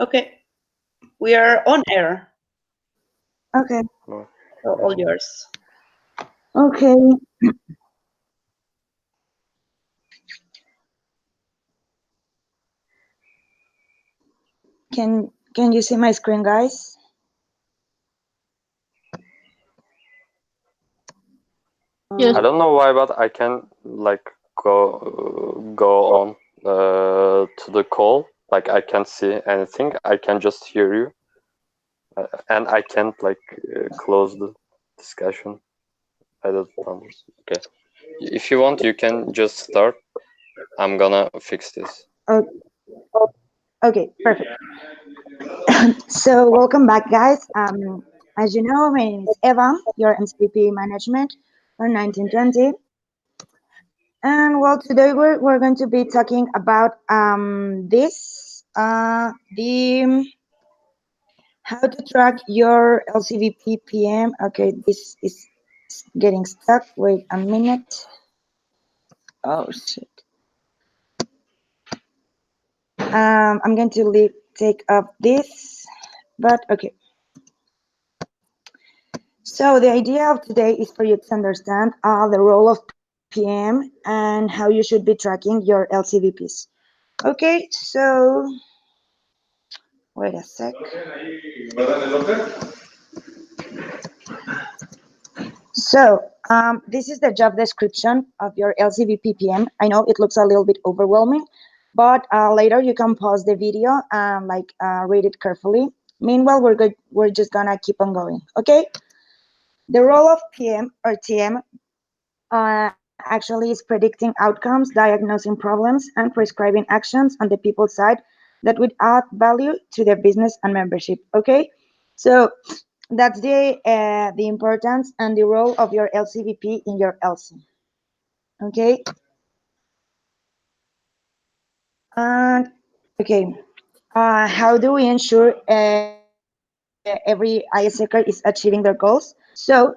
Okay, we are on air. Okay. So all yours. Okay. Can you see my screen, guys? Yes. I don't know why, but I can like go on to the call. Like I can't see anything. I can just hear you, and I can't like close the discussion. I don't understand. Okay, if you want, you can just start. I'm gonna fix this. Oh, okay, perfect. So welcome back, guys. As you know, my name is Eva, your MCP management for 1920. And well, today we're going to be talking about the how to track your LCVP PM. Okay, this is getting stuck. Wait a minute. Oh shit. I'm going to take up this, but okay. So the idea of today is for you to understand the role of PM and how you should be tracking your LCVPs. Okay, so wait a sec. So this is the job description of your LCVP PM. I know it looks a little bit overwhelming, but later you can pause the video and read it carefully. Meanwhile, we're good. We're just gonna keep on going. Okay. The role of PM or TM actually is predicting outcomes, diagnosing problems, and prescribing actions on the people side that would add value to their business and membership. Okay, so that's the importance and the role of your LCVP in your LC. Okay, and okay, how do we ensure every ISECR is achieving their goals? So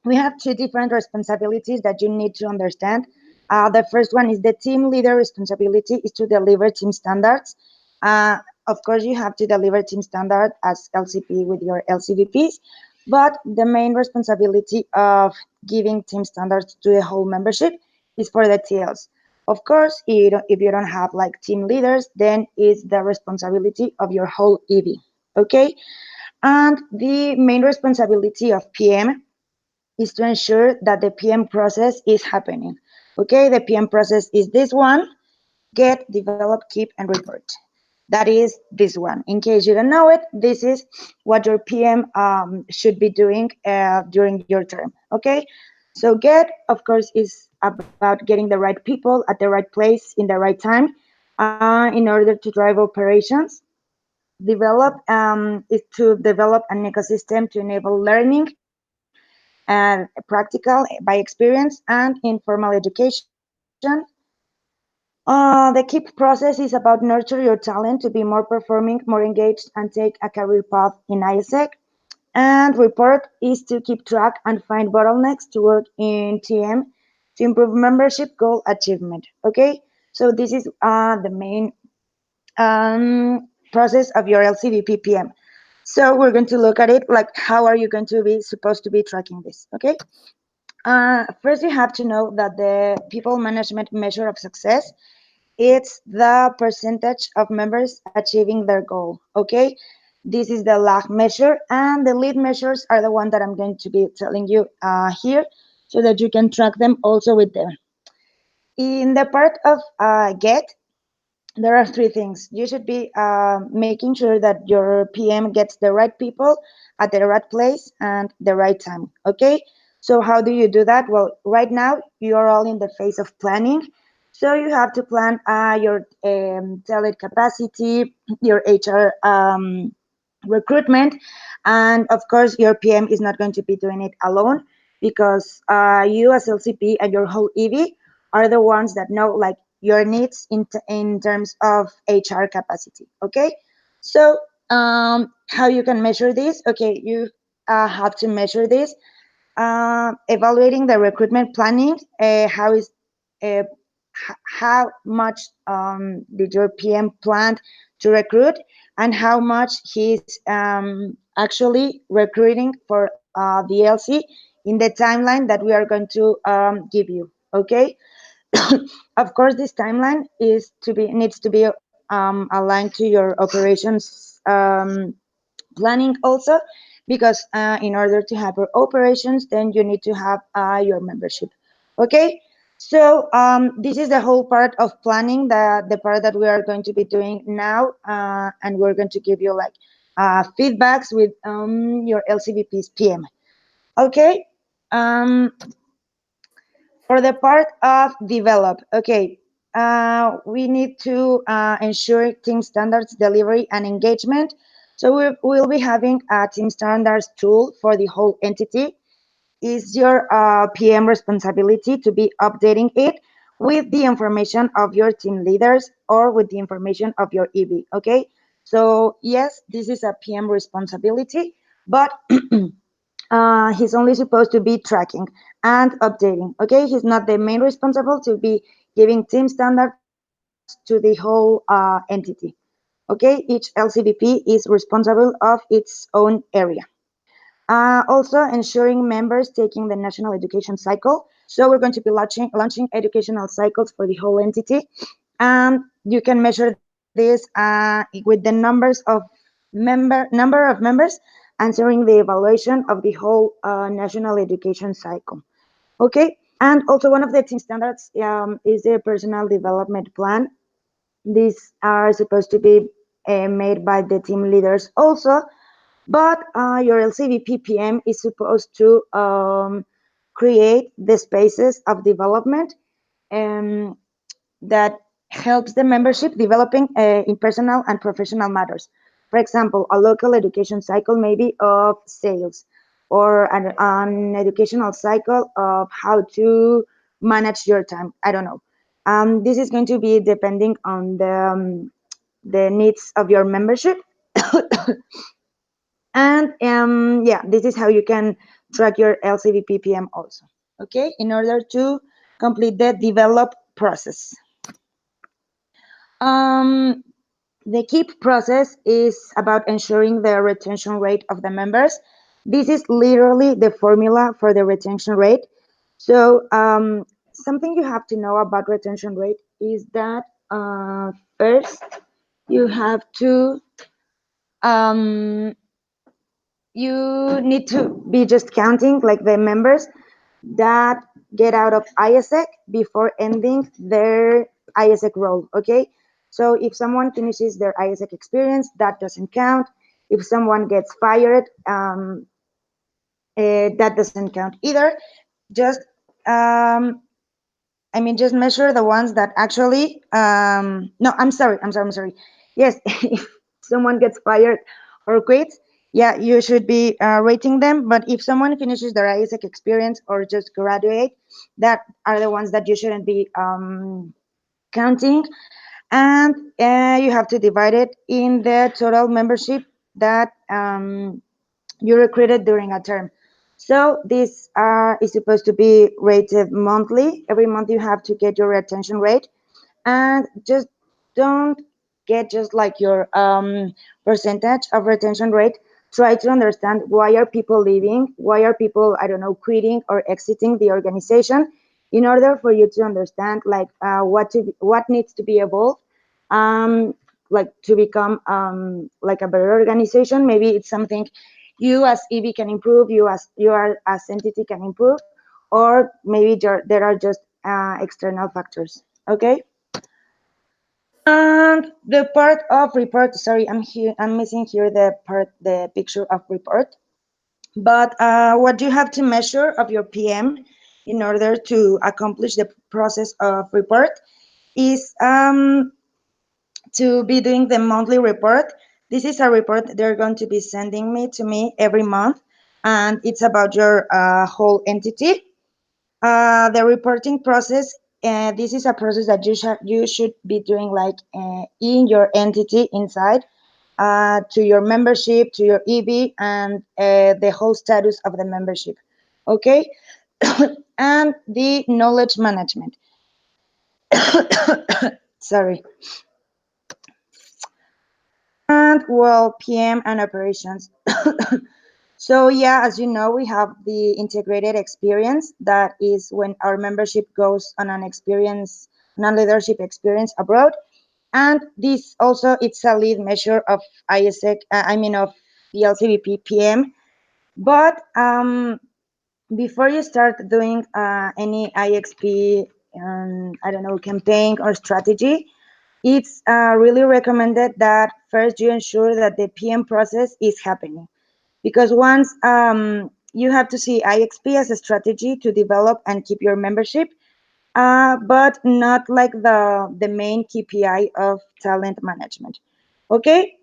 we have two different responsibilities that you need to understand. The first one is the team leader responsibility is to deliver team standards. Of course, you have to deliver team standard as LCP with your LCVPs, but the main responsibility of giving team standards to the whole membership is for the TLs. Of course, if you don't have like team leaders, then it's the responsibility of your whole EV. Okay, and the main responsibility of PM is to ensure that the PM process is happening. Okay, the PM process is this one: get, develop, keep, and report. That is this one. In case you don't know it, this is what your PM should be doing during your term. Okay, so get, of course, is about getting the right people at the right place in the right time in order to drive operations. Develop is to develop an ecosystem to enable learning and practical by experience and informal education. The KEEP process is about nurture your talent to be more performing, more engaged, and take a career path in ISEC. And report is to keep track and find bottlenecks to work in TM to improve membership goal achievement. Okay, so this is the main process of your LCVP PM. So we're going to look at it like how are you going to be supposed to be tracking this? Okay. First, you have to know that the people management measure of success, it's the percentage of members achieving their goal. Okay, this is the lag measure, and the lead measures are the one that I'm going to be telling you here, so that you can track them also with them. In the part of get, there are three things. You should be making sure that your PM gets the right people at the right place and the right time. Okay. So how do you do that? Well, right now you are all in the phase of planning. So you have to plan your talent capacity, your HR recruitment, and of course your PM is not going to be doing it alone because you as LCP and your whole EV are the ones that know like your needs in terms of HR capacity. Okay, so how you can measure this? Okay, you have to measure this. Evaluating the recruitment planning, uh, how much did your PM plan to recruit, and how much he's actually recruiting for the LC in the timeline that we are going to give you. Okay. Of course, this timeline is to be needs to be aligned to your operations planning also, because in order to have your operations, then you need to have your membership. Okay. So this is the whole part of planning, the part that we are going to be doing now, and we're going to give you like feedbacks with your LCBP's PM. Okay. um, for the part of develop, okay, we need to ensure team standards, delivery, and engagement. So we'll be having a team standards tool for the whole entity. Is your PM responsibility to be updating it with the information of your team leaders or with the information of your EB, okay? So yes, this is a PM responsibility, but he's only supposed to be tracking and updating. Okay, he's not the main responsible to be giving team standards to the whole entity. Okay, each LCBP is responsible of its own area. Also, ensuring members taking the national education cycle. So we're going to be launching educational cycles for the whole entity, and you can measure this with the numbers of number of members answering the evaluation of the whole national education cycle. Okay, and also one of the team standards is the personal development plan. These are supposed to be made by the team leaders also, but your LCVP PM is supposed to create the spaces of development um, that helps the membership developing in personal and professional matters. For example, a local education cycle maybe of sales, or an educational cycle of how to manage your time. I don't know. This is going to be depending on the needs of your membership. And yeah, this is how you can track your LCV PPM also. Okay, in order to complete the develop process. Um, the KEEP process is about ensuring the retention rate of the members. This is literally the formula for the retention rate. So something you have to know about retention rate is that first you have to um, you need to be just counting like the members that get out of ISEC before ending their ISEC role, okay? So if someone finishes their ISEC experience, that doesn't count. If someone gets fired, that doesn't count either. Just, just measure the ones that actually, no, I'm sorry. Yes, if someone gets fired or quits, yeah, you should be rating them. But if someone finishes their ISEC experience or just graduate, that are the ones that you shouldn't be counting. And you have to divide it in the total membership that you recruited during a term. So this is supposed to be rated monthly. Every month you have to get your retention rate, and just don't get just like your percentage of retention rate. Try to understand why are people leaving, why are people, I don't know, quitting or exiting the organization, in order for you to understand like what needs to be evolved, um, like to become like a better organization. Maybe it's something you as EB can improve, you are as entity can improve, or maybe there are just external factors. Okay. And the part of report, sorry, I'm missing here the picture of report. But what you have to measure of your PM in order to accomplish the process of report is to be doing the monthly report. This is a report they're going to be sending to me every month, and it's about your whole entity. The reporting process, this is a process that you should be doing like in your entity inside, to your membership, to your EB, and the whole status of the membership. Okay. And the knowledge management. Sorry. And well, PM and operations. So yeah, as you know, we have the integrated experience. That is when our membership goes on an experience, non-leadership experience abroad. And this also, it's a lead measure of ISEC, I mean of the LCBP PM. But before you start doing any IXP, I don't know, campaign or strategy, it's really recommended that first you ensure that the PM process is happening. Because once you have to see IXP as a strategy to develop and keep your membership, but not like the main KPI of talent management. Okay,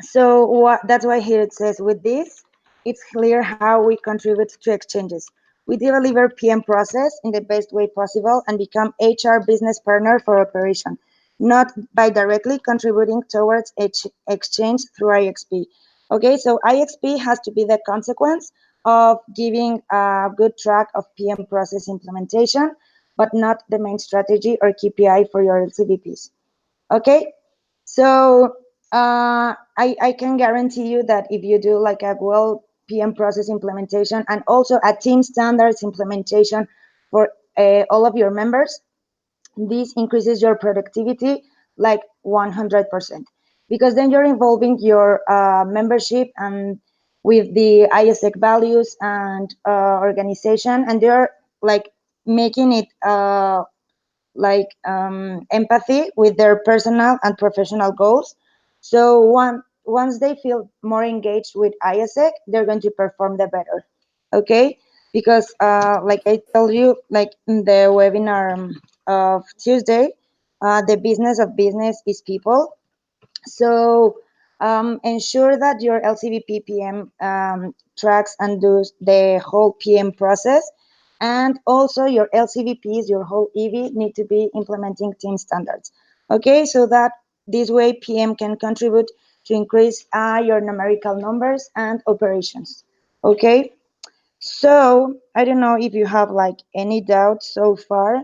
so that's why here it says with this, it's clear how we contribute to exchanges. We deliver PM process in the best way possible and become HR business partner for operation, not by directly contributing towards exchange through IXP. Okay, so IXP has to be the consequence of giving a good track of PM process implementation, but not the main strategy or KPI for your LCVPs. Okay, so I can guarantee you that if you do like a well PM process implementation and also a team standards implementation for all of your members, this increases your productivity like 100%, because then you're involving your membership and with the ISEC values and organization, and they're like making it like empathy with their personal and professional goals. So once they feel more engaged with ISEC, they're going to perform the better. Okay, because like I told you, like in the webinar of Tuesday, the business of business is people. So ensure that your LCV PM tracks and does the whole PM process. And also your LCVPs, your whole EV need to be implementing team standards. Okay, so that this way PM can contribute to increase your numerical numbers and operations. Okay, so I don't know if you have like any doubts so far.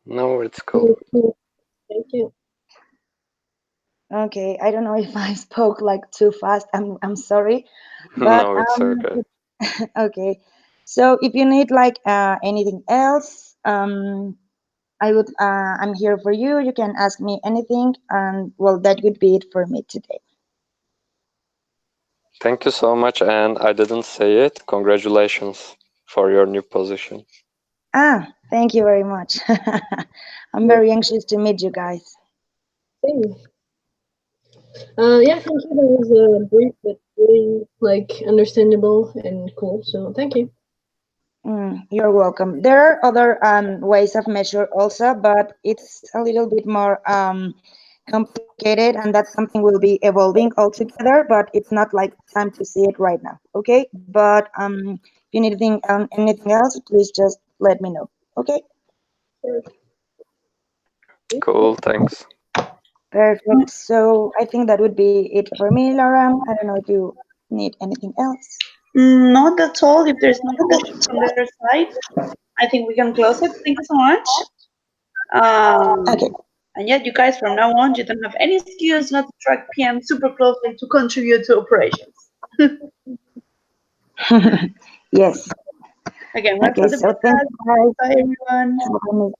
No, it's cool. Thank you. Okay, I don't know if I spoke like too fast. I'm sorry, but No, it's okay. okay. So if you need like anything else, I'm here for you. You can ask me anything, and well, that would be it for me today. Thank you so much, and I didn't say it. Congratulations for your new position. Thank you very much. I'm very anxious to meet you guys. Same. Yeah, thank you. That was brief but really like understandable and cool. So thank you. You're welcome. There are other ways of measure also, but it's a little bit more complicated, and that's something we'll be evolving altogether. But it's not like time to see it right now. Okay. But if you need anything else, please just let me know. Okay. Sure. Cool, thanks. Perfect. So I think that would be it for me, Laura. I don't know if you need anything else. Not at all. If there's no questions from their side, I think we can close it. Thank you so much. Okay. And yet, you guys, from now on, you don't have any excuse not to track PM super closely to contribute to operations. Yes. Again, we're Okay. for the So thank podcast. you guys. Bye, everyone. Have a nice